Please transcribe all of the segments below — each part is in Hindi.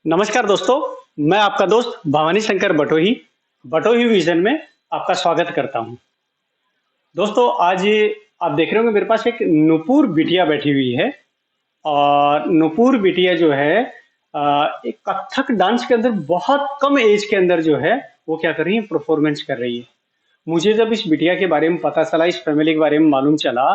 नमस्कार दोस्तों, मैं आपका दोस्त भवानी शंकर बटोही, बटोही विज़न में आपका स्वागत करता हूँ। दोस्तों, आज आप देख रहे होंगे मेरे पास एक नुपुर बिटिया बैठी हुई है और नुपुर बिटिया जो है एक कथक डांस के अंदर बहुत कम एज के अंदर जो है वो क्या कर रही है परफॉर्मेंस कर रही है। मुझे जब इस बिटिया के बारे में पता चला, इस फैमिली के बारे में मालूम चला,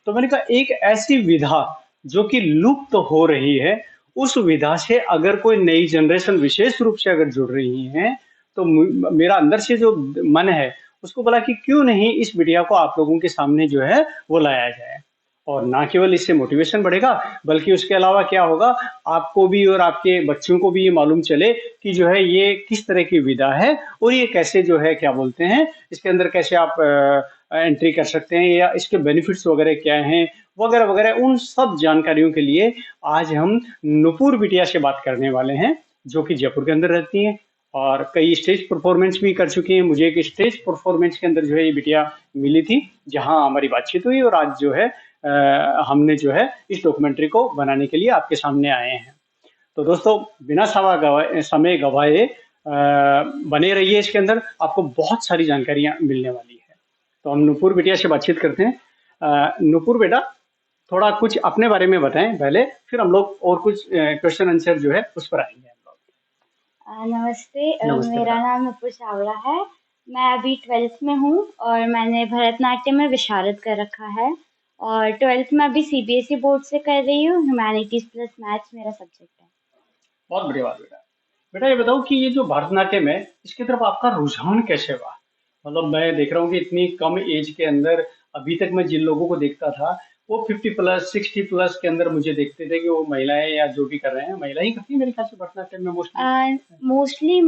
तो मैंने कहा एक ऐसी विधा जो कि लुप्त तो हो रही है, उस विधा से अगर कोई नई जनरेशन विशेष रूप से अगर जुड़ रही है, तो मेरा अंदर से जो मन है, उसको बोला कि क्यों नहीं इस बिटिया को आप लोगों के सामने जो है वो लाया जाए। और ना केवल इससे मोटिवेशन बढ़ेगा, बल्कि उसके अलावा क्या होगा, आपको भी और आपके बच्चों को भी ये मालूम चले कि जो है ये किस तरह की विधा है और ये कैसे जो है क्या बोलते हैं, इसके अंदर कैसे आप एंट्री कर सकते हैं या इसके बेनिफिट्स वगैरह क्या हैं, वगैरह वगैरह। उन सब जानकारियों के लिए आज हम नुपुर बिटिया से बात करने वाले हैं, जो कि जयपुर के अंदर रहती हैं और कई स्टेज परफॉर्मेंस भी कर चुकी हैं। मुझे एक स्टेज परफॉर्मेंस के अंदर जो है ये बिटिया मिली थी, जहां हमारी बातचीत हुई और आज जो है हमने जो है इस डॉक्यूमेंट्री को बनाने के लिए आपके सामने आए हैं। तो दोस्तों, बिना समय गवाए बने रहिए इसके अंदर, आपको बहुत सारी जानकारियां मिलने वाली है। तो हम नुपुर बिटिया से बातचीत करते हैं। नुपुर बेटा, थोड़ा कुछ अपने बारे में बताएं पहले, फिर हम लोग और कुछ क्वेश्चन आंसर जो है उस पर आएंगे हम नमस्ते। लोग। नमस्ते मेरा बेटा। नाम नुपुर चावला है। मैं अभी 12th में हूँ और मैंने भरतनाट्यम में विशारद कर रखा है। और 12th में अभी सीबीएसई बोर्ड से कर रही हूँ। ह्यूमैनिटीज प्लस मैथ्स मेरा सब्जेक्ट है। बहुत बढ़िया बात बेटा। बेटा ये बताओ कि ये जो भरतनाट्यम है, इसकी तरफ आपका रुझान कैसे हुआ? मतलब मैं देख रहा हूँ कि इतनी कम एज के अंदर अभी तक मैं जिन लोगों को देखता था, वो 50 प्लस 60 प्लस के अंदर मुझे देखते थे कि वो महिलाएं या जो भी कर रहे हैं, महिला ही करती है मेरे ख्याल से भरतनाट्यम में मोस्टली। मोस्टली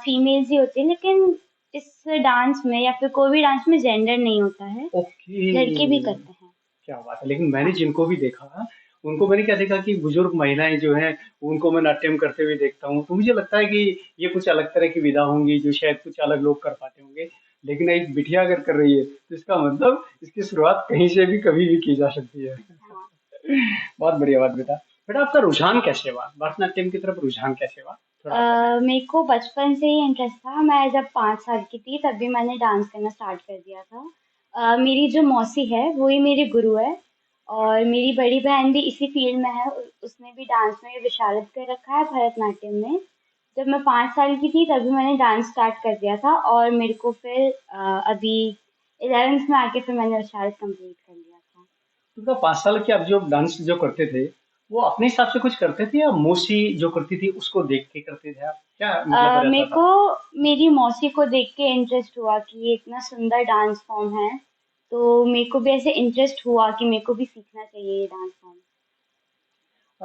फीमेल्स ही होती है, लेकिन इस डांस में या फिर कोई भी डांस में जेंडर नहीं होता है। ओके। लड़के भी करते हैं। क्या बात है। लेकिन मैंने हाँ। जिनको भी देखा, उनको मैंने क्या देखा कि बुजुर्ग महिलाएं जो हैं, उनको मैं नाट्यम करते हुए देखता हूँ, तो मुझे लगता है कि ये कुछ अलग तरह की विधा होंगी जो शायद कुछ अलग लोग कर पाते होंगे। लेकिन एक बिटिया अगर कर रही है, तो इसका मतलब इसकी शुरुआत कहीं से भी कभी भी की जा सकती है। हाँ। बहुत बढ़िया बात बेटा। बेटा आपका रुझान कैसे हुआ, भरतनाट्यम की तरफ रुझान कैसे हुआ, थोड़ा आप बताएं। मेरे को बचपन से ही इंटरेस्ट था। मैं जब 5 साल की थी तभी मैंने डांस करना स्टार्ट कर दिया था। मेरी जो मौसी है वो ही मेरी गुरु है। और मेरी बड़ी बहन भी इसी फील्ड में है। उसने भी डांस में विशारद कर रखा है भरतनाट्यम में। जब मैं 5 साल की थी तभी मैंने डांस स्टार्ट कर दिया था और मेरे को फिर अभी 11th में आके फिर मैंने विशारद कंप्लीट कर लिया था। तो बेटा 5 साल के आप जो डांस जो करते थे, वो अपने हिसाब से कुछ करते थे या मौसी जो करती थी उसको देख के करते थे आप, क्या मतलब रहता मेरे था? को मेरी मौसी को देख के इंटरेस्ट हुआ कि ये इतना सुंदर डांस फॉर्म है। तो मेरे को भी ऐसे इंटरेस्ट हुआ कि मेरे को भी सीखना चाहिए ये डांस फॉर्म।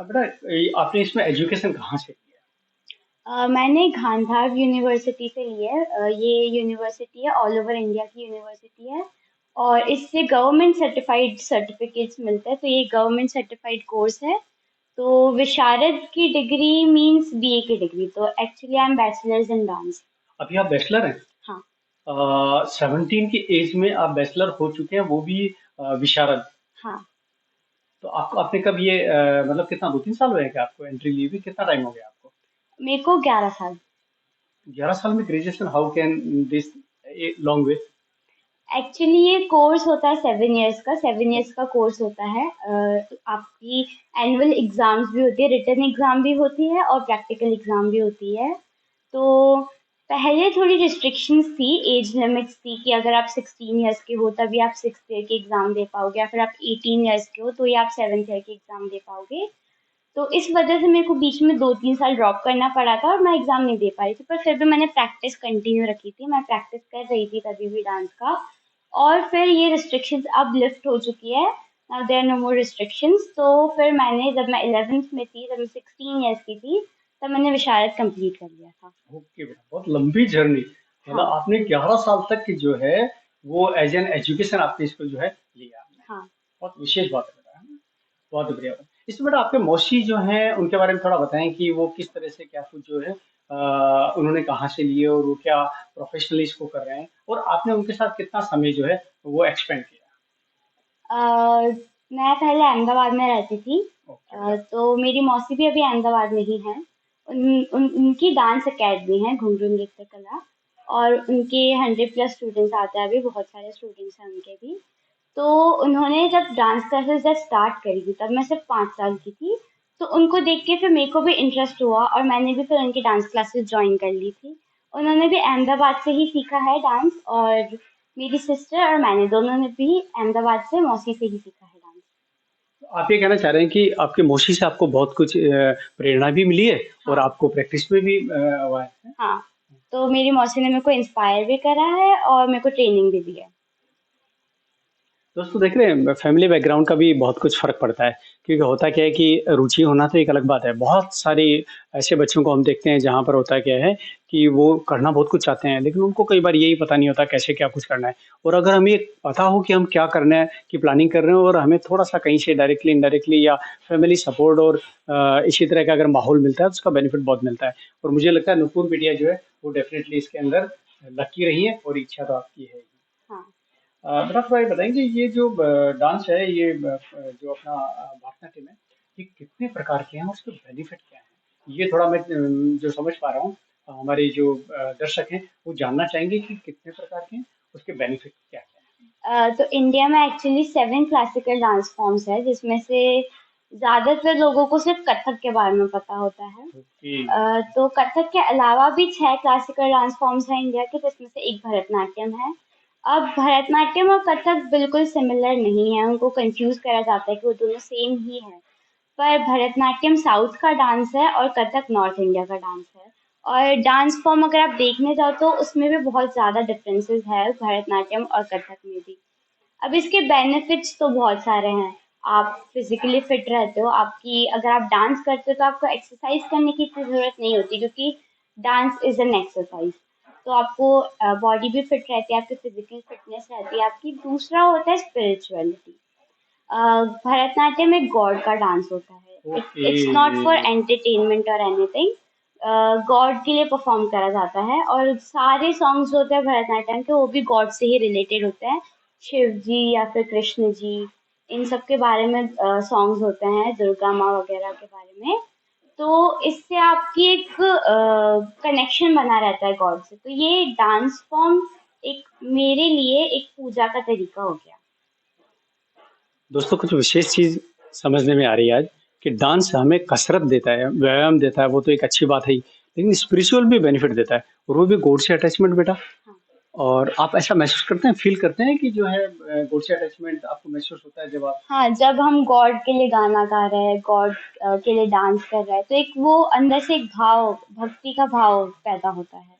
बेटा आपने इसमें एजुकेशन कहाँ से किया? मैंने गांधार यूनिवर्सिटी से ली है। ये यूनिवर्सिटी है, ऑल ओवर इंडिया की यूनिवर्सिटी है। और इससे गवर्नमेंट सर्टिफाइड सर्टिफिकेट्स मिलते हैं, तो ये गवर्नमेंट सर्टिफाइड कोर्स है। तो विशारद की डिग्री मींस बीए की डिग्री, तो actually I am bachelors in dance. अभी आप बैचलर हैं? हाँ। 17 की एज में आप बैचलर हो चुके हैं, वो भी विशारद। हाँ। तो आपको आपने कब ये मतलब कितना 2-3 साल हुए हैं क्या आपको एंट्री लिए हुए, कितना टाइम हो गया आपको? मेरे को 11 साल। 11 साल में graduation, how can this long way? Actually ये कोर्स होता है 7 इयर्स का। 7 इयर्स का कोर्स होता है। आपकी एनुअल एग्जाम्स भी होती है, रिटन एग्जाम भी होती है और प्रैक्टिकल एग्जाम भी होती है। तो पहले थोड़ी रिस्ट्रिक्शंस थी, एज लिमिट्स थी कि अगर आप 16 इयर्स के हो तभी आप 6th ईयर के एग्जाम दे पाओगे, या फिर आप 18 इयर्स के हो तो ही आप 7th ईयर के एग्जाम दे पाओगे। तो इस वजह से मेरे को बीच में 2-3 साल ड्रॉप करना पड़ा था और मैं एग्जाम नहीं दे पाई थी, पर फिर भी मैंने प्रैक्टिस कंटिन्यू रखी थी। मैं प्रैक्टिस कर रही थी तभी भी डांस का। और फिर ये रिस्ट्रिक्शंस अब लिफ्ट हो चुकी है। Now there no more restrictions. तो फिर मैंने, जब मैं 11th में थी, जब मैं 16 इयर्स की थी, तब मैंने विशारद कंप्लीट कर लिया था। ओके बेटा, बहुत लंबी जर्नी। मतलब हाँ। आपने 11 साल तक की जो है वो एज एन एजुकेशन आपने इसको जो है लिया आपने। हाँ। बहुत विशेष बात है बेटा, है ना? बहुत बढ़िया बात। इसमें बेटा आपके मौसी जो हैं उनके बारे में थोड़ा बताएं कि वो किस तरह से क्या कुछ जो है उन्होंने कहाँ से लिए और वो क्या प्रोफेशनली इसको कर रहे हैं, और आपने उनके साथ कितना समय जो है वो एक्सपेंड किया? मैं पहले अहमदाबाद में रहती थी। ओके बेटा। तो मेरी मौसी भी अभी अहमदाबाद में ही है। उनकी डांस एकेडमी है घुंघरू नृत्य कला, और उनके 100+ स्टूडेंट्स आते हैं, अभी बहुत सारे स्टूडेंट्स हैं उनके भी। तो उन्होंने जब डांस क्लासेस जब स्टार्ट करी थी तब मैं सिर्फ 5 साल की थी। तो उनको देख के फिर मेरे को भी इंटरेस्ट हुआ और मैंने भी फिर उनकी डांस क्लासेस ज्वाइन कर ली थी। उन्होंने भी अहमदाबाद से ही सीखा है डांस, और मेरी सिस्टर और मैंने दोनों ने भी अहमदाबाद से, मौसी से ही सीखा है डांस। आप ये कहना चाह रहे हैं कि आपके मौसी से आपको बहुत कुछ प्रेरणा भी मिली है और हाँ। आपको प्रैक्टिस में भी हुआ है। हाँ, तो मेरी मौसी ने मेरे को इंस्पायर भी करा है और मेरे को ट्रेनिंग भी दी है। दोस्तों देख रहे हैं फैमिली बैकग्राउंड का भी बहुत कुछ फ़र्क पड़ता है, क्योंकि होता क्या है कि रुचि होना तो एक अलग बात है। बहुत सारी ऐसे बच्चों को हम देखते हैं जहाँ पर होता क्या है कि वो करना बहुत कुछ चाहते हैं, लेकिन उनको कई बार यही पता नहीं होता कैसे क्या कुछ करना है। और अगर हमें पता हो कि हम क्या करना है, की प्लानिंग कर रहे हैं और हमें थोड़ा-सा कहीं से डायरेक्टली, इनडायरेक्टली या फैमिली सपोर्ट और इसी तरह का अगर माहौल मिलता है तो उसका बेनिफिट बहुत मिलता है। और मुझे लगता है नुपुर बिटिया जो है वो डेफ़िनेटली इसके अंदर लकी रही है और इच्छा तो आपकी है ही। हाँ। बेटा थोड़ा ये बताएँगे ये जो डांस है ये जो अपना भरतनाट्यम है, ये कितने प्रकार के हैं और उसके बेनिफिट क्या हैं? ये थोड़ा मैं जो समझ पा रहा हूँ हमारे जो दर्शक हैं वो जानना चाहेंगे कि कितने प्रकार के हैं, उसके बेनिफिट क्या-क्या हैं? तो इंडिया में एक्चुअली 7 क्लासिकल डांस फॉर्म्स है, जिसमें से ज्यादातर लोगों को सिर्फ कथक के बारे में पता होता है। ओके। तो कथक के अलावा भी 6 क्लासिकल डांस फॉर्म्स हैं इंडिया के, जिसमें से एक भरतनाट्यम है। अब भरतनाट्यम और कथक बिल्कुल सिमिलर नहीं है, उनको कंफ्यूज करा जाता है कि वो दोनों सेम ही है। पर भरतनाट्यम साउथ का डांस है और कथक नॉर्थ इंडिया का डांस है। और डांस फॉर्म अगर आप देखने जाओ तो उसमें भी बहुत ज़्यादा डिफरेंसेस है भरतनाट्यम और कथक में भी। अब इसके बेनिफिट्स तो बहुत सारे हैं। आप फिजिकली फिट रहते हो, आपकी अगर आप डांस करते हो तो आपको एक्सरसाइज करने की इतनी ज़रूरत नहीं होती, क्योंकि डांस इज़ एन एक्सरसाइज। तो आपको बॉडी भी फिट रहती है, आपकी फिजिकल फिटनेस रहती है आपकी। दूसरा होता है स्पिरिचुअलिटी। भरतनाट्यम एक गॉड का डांस होता है, okay. It's not for entertainment और एनीथिंग। गॉड के लिए परफॉर्म करा जाता है, और सारे सॉन्ग्स जो होते हैं भरतनाट्यम के वो भी गॉड से ही रिलेटेड होते हैं। शिव जी या फिर कृष्ण जी, इन सब के बारे में सॉन्ग्स होते हैं, दुर्गा माँ वगैरह के बारे में। तो इससे आपकी एक कनेक्शन बना रहता है गॉड से। तो ये डांस फॉर्म एक मेरे लिए एक पूजा का तरीका हो गया। दोस्तों कुछ विशेष चीज़ समझने में आ रही है आज कि डांस हमें कसरत देता है, व्यायाम देता है, वो तो एक अच्छी बात है ही, लेकिन स्पिरिचुअल भी बेनिफिट देता है और वो भी गॉड से अटैचमेंट बेटा। हाँ। और आप ऐसा महसूस करते हैं, फ़ील करते हैं कि जो है गॉड से अटैचमेंट आपको महसूस होता है जब आप हाँ, जब हम गॉड के लिए गाना गा रहे हैं, गॉड के लिए डांस कर रहे हैं, तो एक वो अंदर से एक भाव, भक्ति का भाव पैदा होता है।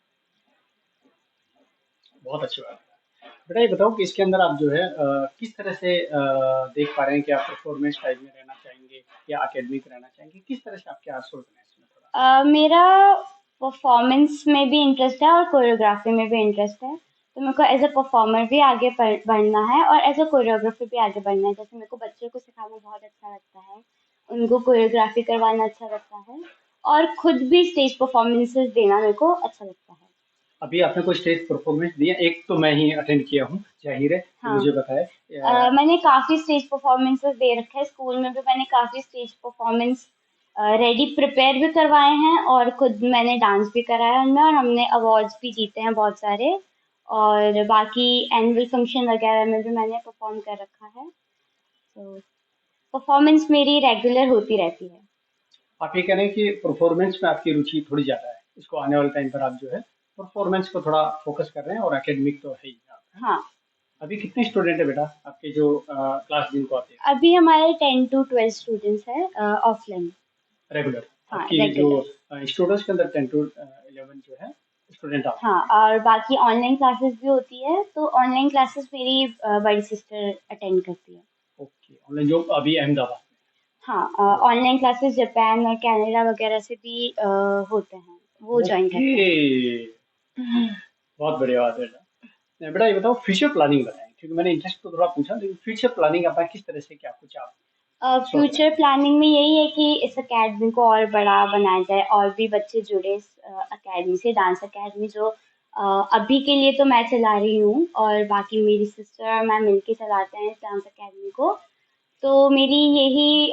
बहुत अच्छी बात है। बेटा ये बताओ कि इसके अंदर आप जो है किस तरह से देख पा रहे हैं कि आप परफॉर्मेंस टाइप में रहना चाहेंगे या एकेडमिक रहना चाहेंगे? किस तरह से आप क्या सोच रहे हैं इसमें थोड़ा? मेरा परफॉर्मेंस में भी इंटरेस्ट है और कोरियोग्राफी में भी इंटरेस्ट है। तो मेरे को एज अ परफॉर्मर भी आगे बढ़ना है और एज अ कोरियोग्राफर भी आगे बढ़ना है। जैसे मेरे को बच्चों को सिखाना बहुत अच्छा लगता है, उनको कोरियोग्राफी करवाना अच्छा लगता है, और खुद भी स्टेज परफॉर्मेंसेस देना मेरे को अच्छा लगता है। अभी आपने कोई स्टेज परफॉर्मेंस दिया? एक तो मैं ही अटेंड किया हूँ, ज़ाहिर है, तो हाँ। मुझे बताएँ मैंने काफ़ी स्टेज परफॉर्मेंसेस दे रखे हैं। स्कूल में भी मैंने काफ़ी स्टेज परफॉर्मेंस रेडी प्रिपेयर भी करवाए हैं, और खुद मैंने डांस भी कराया है उनमें, और हमने अवार्ड्स भी जीते हैं बहुत सारे। और बाकी एनुअल फंक्शन वगैरह में भी मैंने परफॉर्म कर रखा है। तो परफॉर्मेंस मेरी रेगुलर होती रहती है। आप ये कह रहे हैं कि परफॉर्मेंस में आपकी रुचि थोड़ी ज़्यादा है। इसको आने वाले टाइम पर आप जो है परफॉर्मेंस को थोड़ा फोकस कर रहे हैं और एकेडमिक तो है ही आप, है ना? हाँ। अभी कितने स्टूडेंट है बेटा आपके जो क्लास जिनको आते हैं अभी हमारे 10 to 12 स्टूडेंट्स हैं ऑफलाइन। रेगुलर? हाँ, आपकी जो रेगुलर। स्टूडेंट्स के अंदर 10 to 11 जो है स्टूडेंट आते हाँ, और बाकी ऑनलाइन क्लासेस भी होती है, तो ऑनलाइन क्लासेस मेरी बड़ी सिस्टर अटेंड करती है। हैं। ओके, ऑनलाइन जो अभी अहमदाबाद हाँ, में। ऑनलाइन क्लासेस जापान और कनाडा वगैरह से भी होते हैं, वो ज्वाइन ओके, करते हैं। बहुत बढ़िया बात है बेटा। बेटा ये बताओ फ्यूचर प्लानिंग बताएं, क्योंकि मैंने इंटरेस्ट तो थोड़ा पूछा, लेकिन फ्यूचर प्लानिंग आपका किस तरह से क्या कुछ आप सोच रहे फ्यूचर प्लानिंग में यही है कि इस अकेडमी को और बड़ा बनाया जाए, और भी बच्चे जुड़े इस अकेडमी से। डांस अकेडमी जो अभी के लिए तो मैं चला रही हूँ, और बाकी मेरी सिस्टर और मैं मिलके चलाते हैं इस डांस अकेडमी को। तो मेरी यही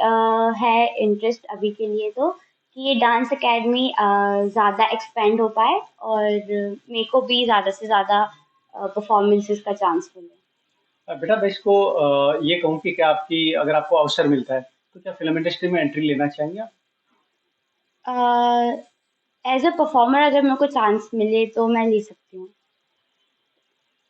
है इंटरेस्ट अभी के लिए तो, कि ये डांस एकेडमी ज़्यादा एक्सपेंड हो पाए और मेरे को भी ज़्यादा से ज़्यादा परफॉर्मेंसेस का चांस मिले। बेटा मैं इसको ये कहूँ कि क्या आपकी अगर आपको अवसर मिलता है तो क्या फिल्म इंडस्ट्री में एंट्री लेना चाहेंगे आप? एज अ परफॉर्मर अगर मेरे को चांस मिले तो मैं ले सकती हूँ।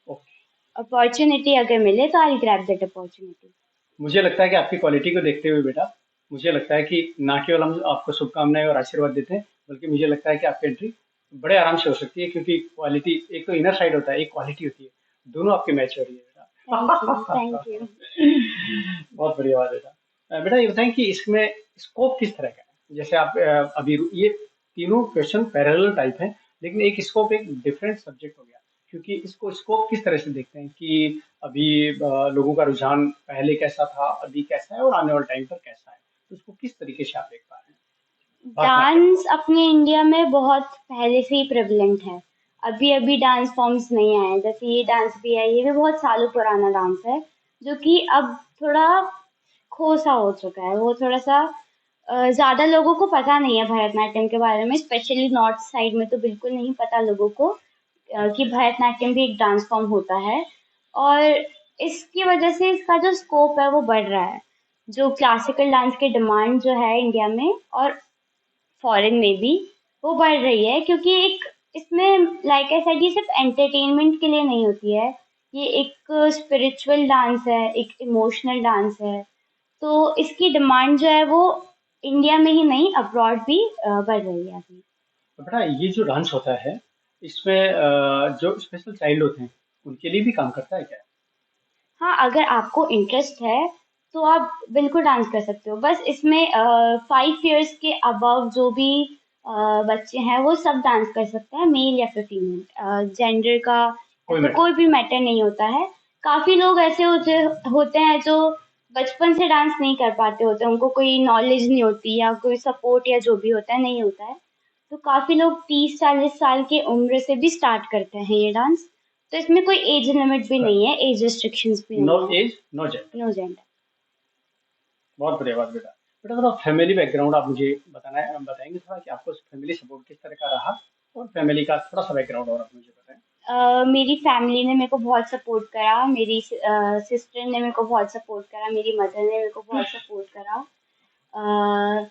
ओके। अपॉर्चुनिटी अगर मिले तो आई ग्रैब दैट अपॉर्चुनिटी। मुझे लगता है कि आपकी क्वालिटी को देखते हुए बेटा, मुझे लगता है कि ना केवल हम आपको शुभकामनाएं और आशीर्वाद देते हैं, बल्कि मुझे लगता है कि आपकी एंट्री बड़े आराम से हो सकती है, क्योंकि क्वालिटी एक तो इनर साइड होता है, एक क्वालिटी होती है, दोनों आपके मैच हो रही है थैंक यू, बेटा। Thank you. बहुत बढ़िया बात बेटा। बेटा ये बताएं कि इसमें स्कोप किस तरह का है? जैसे आप अभी ये तीनों क्वेश्चन पैरेलल टाइप हैं, लेकिन एक स्कोप एक डिफरेंट सब्जेक्ट हो गया, क्योंकि इसको स्कोप किस तरह से देखते हैं कि अभी लोगों का रुझान पहले कैसा था, अभी कैसा है और आने वाले टाइम पर कैसा है, तो उसको किस तरीके से आप देख पा रहे हैं भरतनाट्यम डांस को? अपने इंडिया में बहुत पहले से ही प्रेवलेंट है। अभी अभी डांस फॉर्म्स नहीं आए हैं, जैसे ये डांस भी है, ये भी बहुत सालों पुराना डांस है, जो कि अब थोड़ा खो सा हो चुका है। वो थोड़ा सा ज़्यादा लोगों को पता नहीं है भरतनाट्यम के बारे में, स्पेशली नॉर्थ साइड में तो बिल्कुल नहीं पता लोगों को कि अच्छा। भरतनाट्यम भी एक डांस फॉर्म होता है। और इसकी वजह से इसका जो स्कोप है वो बढ़ रहा है। जो क्लासिकल डांस की डिमांड जो है इंडिया में और फॉरेन में भी, वो बढ़ रही है, क्योंकि एक इसमें लाइक आई सेड ये सिर्फ एंटरटेनमेंट के लिए नहीं होती है। ये एक स्पिरिचुअल डांस है, एक इमोशनल डांस है। तो इसकी डिमांड जो है वो इंडिया में ही नहीं अब्रॉड भी बढ़ रही है अभी। तो बेटा ये जो डांस होता है, इसमें जो स्पेशल चाइल्ड होते हैं उनके लिए भी काम करता है क्या? हाँ, अगर आपको इंटरेस्ट है तो आप बिल्कुल डांस कर सकते हो। बस इसमें 5 इयर्स के अबव जो भी बच्चे हैं वो सब डांस कर सकते हैं, मेल या फिर फीमेल। जेंडर का कोई ऐसा मैटर कोई भी मैटर नहीं होता है। काफ़ी लोग ऐसे होते होते हैं जो बचपन से डांस नहीं कर पाते होते, उनको कोई नॉलेज नहीं होती या कोई सपोर्ट या जो भी होता है नहीं होता है। तो काफ़ी लोग 30-40 साल की उम्र से भी स्टार्ट करते हैं ये डांस। तो इसमें कोई एज लिमिट भी नहीं। नहीं है, एज रिस्ट्रिक्शंस भी नो नहीं है। Age no gender. No gender. बहुत बढ़िया बात बेटा। बेटा थोड़ा फैमिली बैकग्राउंड आप मुझे बताएंगे थोड़ा कि आपको फैमिली सपोर्ट किस तरह का रहा, और फैमिली का थोड़ा सा बैकग्राउंड और आप मुझे बताएं। मेरी फैमिली ने मेरे को बहुत सपोर्ट करा, मेरी सिस्टर ने मेरे को बहुत सपोर्ट करा, मेरी मदर ने मेरे को बहुत सपोर्ट करा। अ,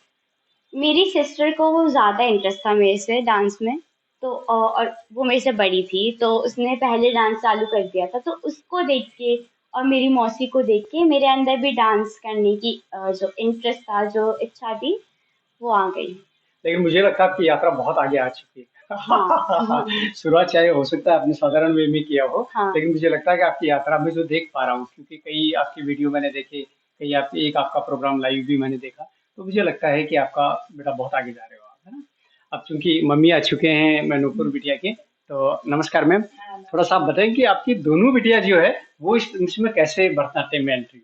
मेरी सिस्टर को वो ज़्यादा इंटरेस्ट था मेरे से डांस में। तो और वो मेरे से बड़ी थी तो उसने पहले डांस चालू कर दिया था, तो उसको देख के और मेरी मौसी को देख के मेरे अंदर भी डांस करने की जो इंटरेस्ट था, जो इच्छा थी, वो आ गई। लेकिन मुझे लगता है आपकी यात्रा बहुत आगे आ चुकी हाँ। है। शुरुआत चाहे हो सकता है आपने साधारण वे में किया हो, हाँ। लेकिन मुझे लगता है कि आपकी यात्रा में जो देख पा रहा हूँ, क्योंकि कई आपकी वीडियो मैंने देखे, कई आप एक आपका प्रोग्राम लाइव भी मैंने देखा, तो मुझे लगता है कि आपका बेटा बहुत आगे जा रहे हो आप, है ना? अब चूंकि मम्मी आ चुके हैं मैं नूपुर बिटिया के, तो नमस्कार मैम। थोड़ा सा आप बताएं कि आपकी दोनों बिटिया जो है वो इसमें कैसे भरतनाट्यम में एंट्री?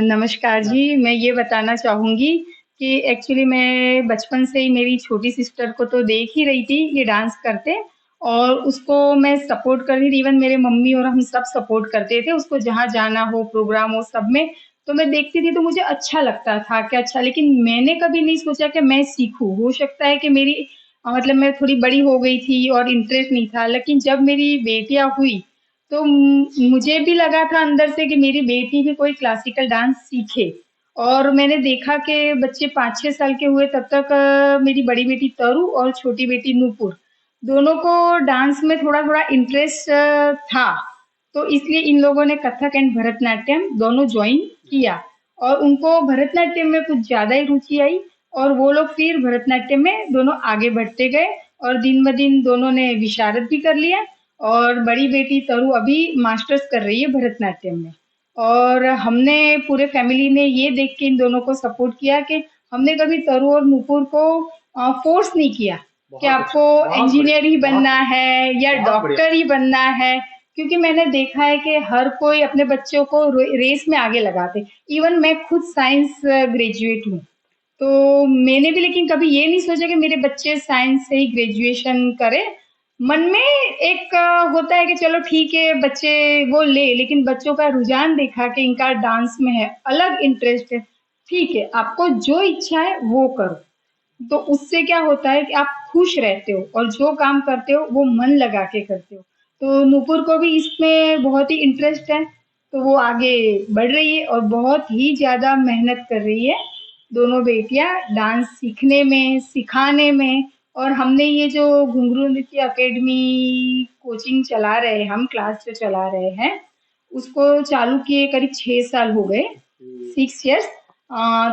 नमस्कार जी, मैं ये बताना चाहूँगी कि एक्चुअली मैं बचपन से ही मेरी छोटी सिस्टर को तो देख ही रही थी ये डांस करते, और उसको मैं सपोर्ट कर रही थी। इवन मेरे मम्मी और हम सब सपोर्ट करते थे उसको, जहाँ जाना हो, प्रोग्राम हो, सब में। तो मैं देखती थी तो मुझे अच्छा लगता था कि अच्छा, लेकिन मैंने कभी नहीं सोचा कि मैं सीखूँ। हो सकता है कि मेरी मतलब मैं थोड़ी बड़ी हो गई थी और इंटरेस्ट नहीं था, लेकिन जब मेरी बेटियाँ हुई तो मुझे भी लगा था अंदर से कि मेरी बेटी भी कोई क्लासिकल डांस सीखे। और मैंने देखा कि बच्चे 5-6 साल के हुए तब तक मेरी बड़ी बेटी तरु और छोटी बेटी नूपुर, दोनों को डांस में थोड़ा-थोड़ा इंटरेस्ट था। तो इसलिए इन लोगों ने कथक एंड भरतनाट्यम दोनों जॉइन किया, और उनको भरतनाट्यम में कुछ ज़्यादा ही रुचि आई, और वो लोग फिर भरतनाट्यम में दोनों आगे बढ़ते गए, और दिन-ब-दिन दोनों ने विशारद भी कर लिया। और बड़ी बेटी तरु अभी मास्टर्स कर रही है भरतनाट्यम में। और हमने पूरे फैमिली ने ये देख के इन दोनों को सपोर्ट किया कि हमने कभी तरु और नुपुर को फोर्स नहीं किया कि बहुत अच्छा, आपको बहुत इंजीनियर ही बढ़िया, बनना है या बहुत बढ़िया। डॉक्टर ही बनना है। क्योंकि मैंने देखा है कि हर कोई अपने बच्चों को रेस में आगे लगाते। इवन मैं खुद साइंस ग्रेजुएट हूँ, तो मैंने भी लेकिन कभी ये नहीं सोचा कि मेरे बच्चे साइंस से ही ग्रेजुएशन करें। मन में एक होता है कि चलो ठीक है बच्चे वो ले, लेकिन बच्चों का रुझान देखा कि इनका डांस में है, अलग इंटरेस्ट है। ठीक है, आपको जो इच्छा है वो करो। तो उससे क्या होता है कि आप खुश रहते हो और जो काम करते हो वो मन लगा के करते हो। तो नूपुर को भी इसमें बहुत ही इंटरेस्ट है, तो वो आगे बढ़ रही है और बहुत ही ज़्यादा मेहनत कर रही है। दोनों बेटियां डांस सीखने में, सिखाने में। और हमने ये जो घुंघरू नृत्य अकेडमी कोचिंग चला रहे हैं, हम क्लास जो चला रहे हैं, उसको चालू किए करीब 6 साल हो गए, 6 इयर्स।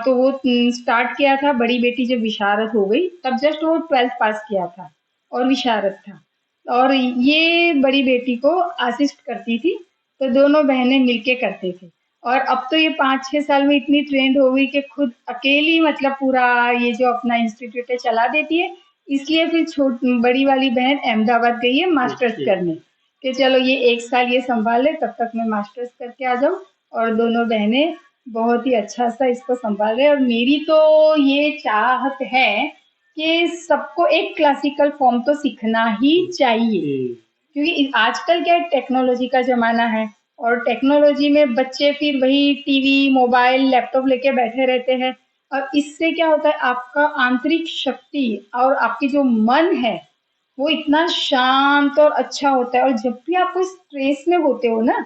तो वो स्टार्ट किया था, बड़ी बेटी जब विशारद हो गई तब जस्ट वो 12th पास किया था और विशारद था। और ये बड़ी बेटी को असिस्ट करती थी, तो दोनों बहनें मिलके करते थे। और अब तो ये 5-6 साल में इतनी ट्रेंड हो गई कि खुद अकेली मतलब पूरा ये जो अपना इंस्टीट्यूट है चला देती है। इसलिए फिर बड़ी वाली बहन अहमदाबाद गई है मास्टर्स करने, कि चलो ये 1 साल ये संभाल ले, तब तक मैं मास्टर्स करके आ जाऊँ। और दोनों बहनें बहुत ही अच्छा सा इसको संभाल रहे हैं। और मेरी तो ये चाहत है कि सबको एक क्लासिकल फॉर्म तो सीखना ही चाहिए, क्योंकि आजकल क्या टेक्नोलॉजी का ज़माना है और टेक्नोलॉजी में बच्चे फिर वही टीवी, मोबाइल, लैपटॉप लेके बैठे रहते हैं। और इससे क्या होता है, आपका आंतरिक शक्ति और आपकी जो मन है वो इतना शांत और अच्छा होता है। और जब भी आप कोई स्ट्रेस में होते हो ना,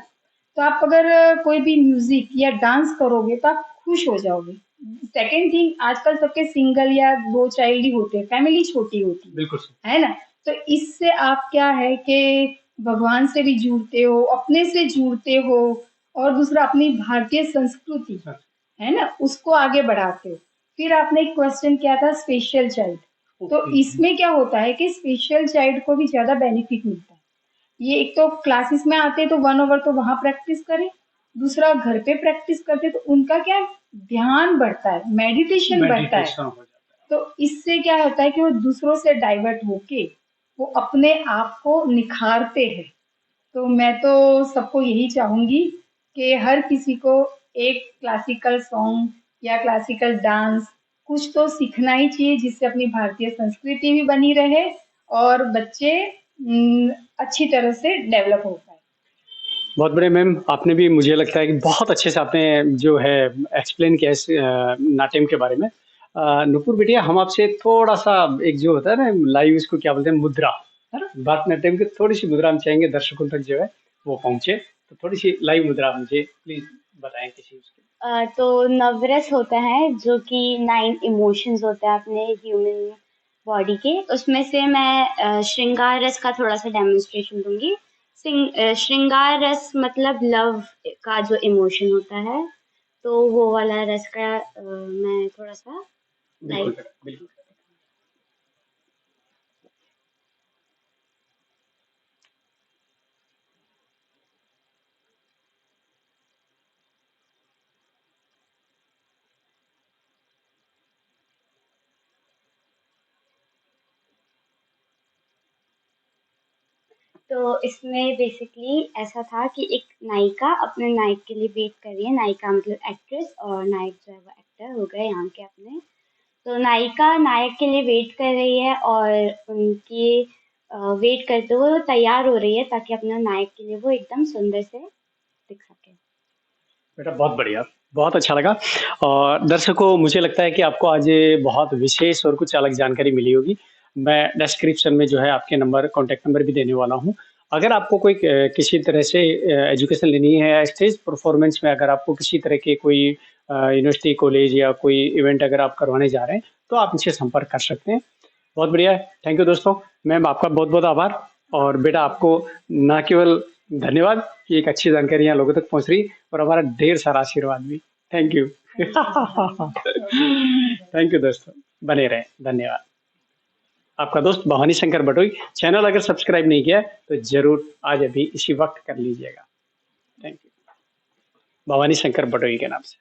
तो आप अगर कोई भी म्यूजिक या डांस करोगे तो आप खुश हो जाओगे। सेकेंड थिंग, आजकल सबके सिंगल या 2 चाइल्ड ही होते हैं, फैमिली छोटी होती बिल्कुल है ना। तो इससे आप क्या है कि भगवान से भी जुड़ते हो, अपने से जुड़ते हो, और दूसरा अपनी भारतीय संस्कृति है ना उसको आगे बढ़ाते हो। फिर आपने एक क्वेश्चन किया था स्पेशल चाइल्ड, तो इसमें क्या होता है कि स्पेशल चाइल्ड को भी ज्यादा बेनिफिट मिलता है। ये एक तो क्लासेस में आते हैं तो 1 आवर तो वहां प्रैक्टिस करें, दूसरा घर पे प्रैक्टिस करते तो उनका क्या ध्यान बढ़ता है, मेडिटेशन बढ़ता है। तो इससे क्या होता है कि वो दूसरों से डाइवर्ट होके वो अपने आप को निखारते हैं। तो मैं तो सबको यही चाहूंगी कि हर किसी को एक क्लासिकल सॉन्ग या क्लासिकल डांस कुछ तो सीखना ही चाहिए, जिससे अपनी भारतीय संस्कृति भी बनी रहे और बच्चे अच्छी तरह से डेवलप हो पाए। बहुत बढ़िया मैम, आपने भी मुझे लगता है कि बहुत अच्छे से आपने जो है एक्सप्लेन किया इस नाट्यम के बारे में। नुपुर बिटिया, हम आपसे थोड़ा सा एक जो होता है ना लाइव, इसको क्या बोलते हैं, मुद्रा है ना, भरतनाट्यम की थोड़ी सी मुद्रा हम चाहेंगे दर्शकों तक जो है वो पहुंचे। तो थोड़ी सी लाइव मुद्रा मुझे प्लीज बताएं किसी उसके। तो नवरस होता है जो कि 9 इमोशंस होते हैं अपने ह्यूमन बॉडी के, उसमें से मैं श्रृंगार रस का थोड़ा सा डेमोन्स्ट्रेशन दूंगी। श्रृंगार रस मतलब लव का जो इमोशन होता है, तो वो वाला रस का मैं थोड़ा सा बिल्कुल। तो इसमें बेसिकली ऐसा था कि एक नायिका अपने नायक के लिए वेट कर रही है। नायिका मतलब एक्ट्रेस और नायक जो है वो एक्टर हो गए यहाँ के अपने। तो नायिका नायक के लिए वेट कर रही है और उनकी वेट करते हुए वो तैयार हो रही है ताकि अपने नायक के लिए वो एकदम सुंदर से दिख सके। बेटा बहुत बढ़िया, बहुत अच्छा लगा। और दर्शकों, मुझे लगता है कि आपको आज बहुत विशेष और कुछ अलग जानकारी मिली होगी। मैं डिस्क्रिप्शन में जो है आपके नंबर, कॉन्टैक्ट नंबर भी देने वाला हूँ। अगर आपको कोई किसी तरह से एजुकेशन लेनी है, स्टेज परफॉर्मेंस में अगर आपको किसी तरह के कोई यूनिवर्सिटी, कॉलेज या कोई इवेंट अगर आप करवाने जा रहे हैं, तो आप इनसे संपर्क कर सकते हैं। बहुत बढ़िया है, थैंक यू दोस्तों। मैम आपका बहुत बहुत आभार। और बेटा आपको न केवल धन्यवाद कि एक अच्छी जानकारी यहाँ लोगों तक पहुँच रही, और हमारा ढेर सारा आशीर्वाद भी। Thank you. थैंक यू दोस्तों, बने रहें, धन्यवाद। आपका दोस्त भवानी शंकर बटोई। चैनल अगर सब्सक्राइब नहीं किया तो जरूर आज अभी इसी वक्त कर लीजिएगा। Thank you. भवानी शंकर बटोई के नाम से।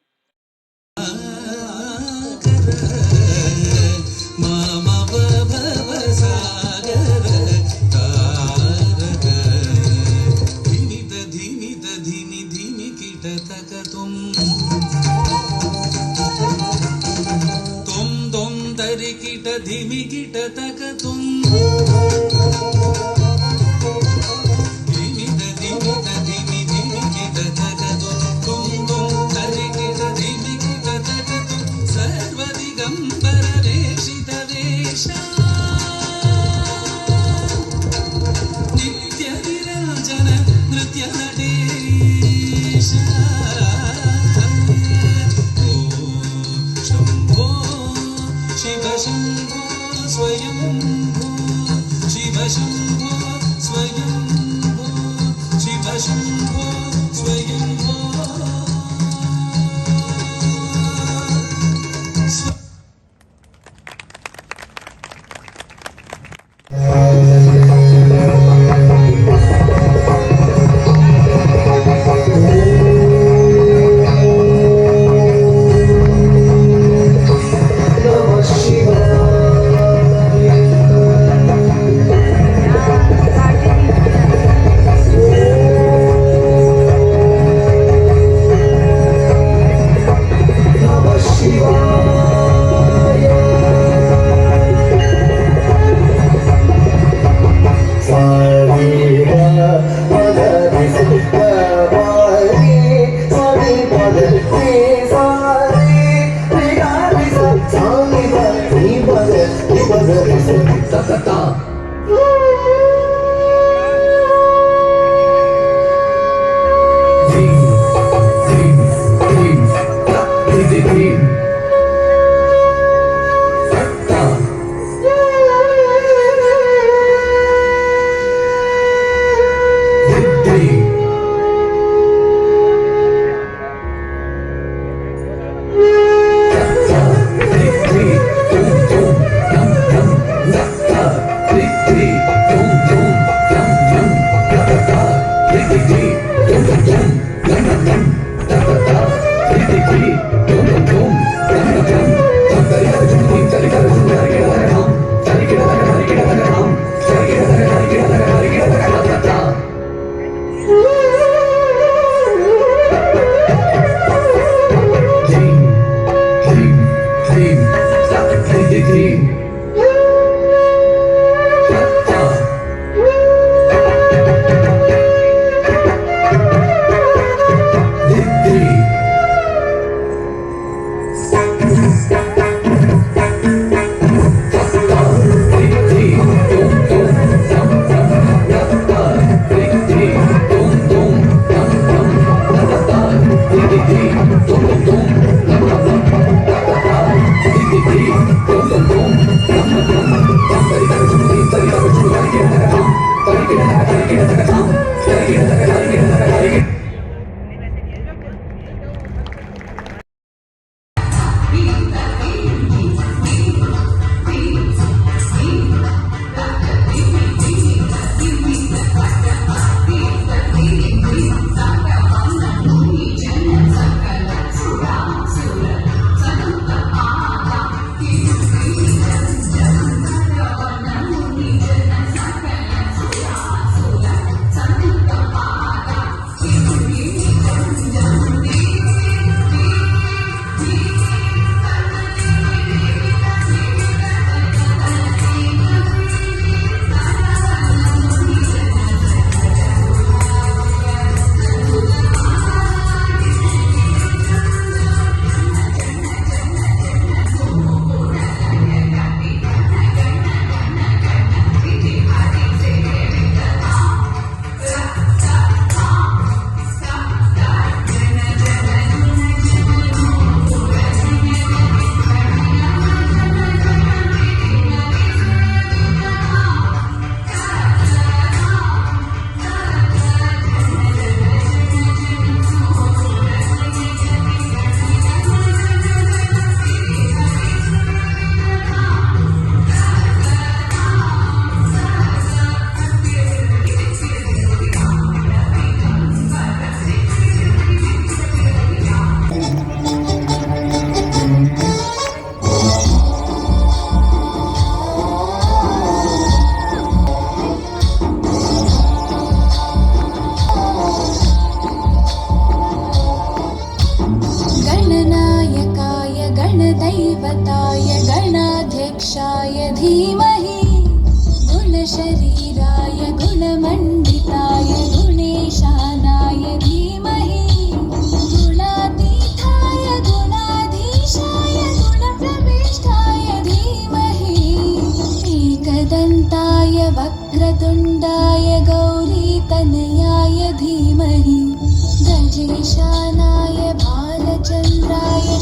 धीमी कीट तक तुम सर्वदिगंबर वेशित स्वयंभू शिव शंभो स्वयंभू शिव शंभो स्वयंभो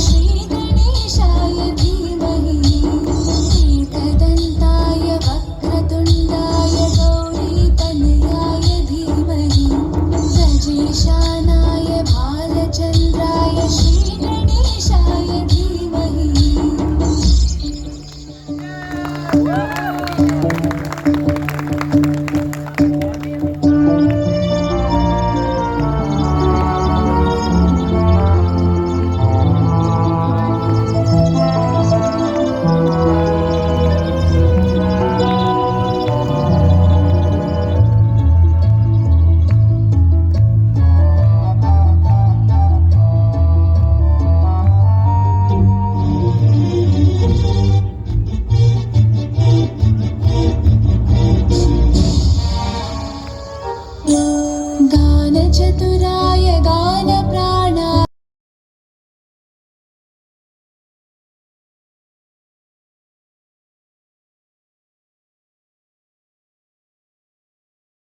श्रीगणेशाय धीमहि एकदन्ताय चतुरा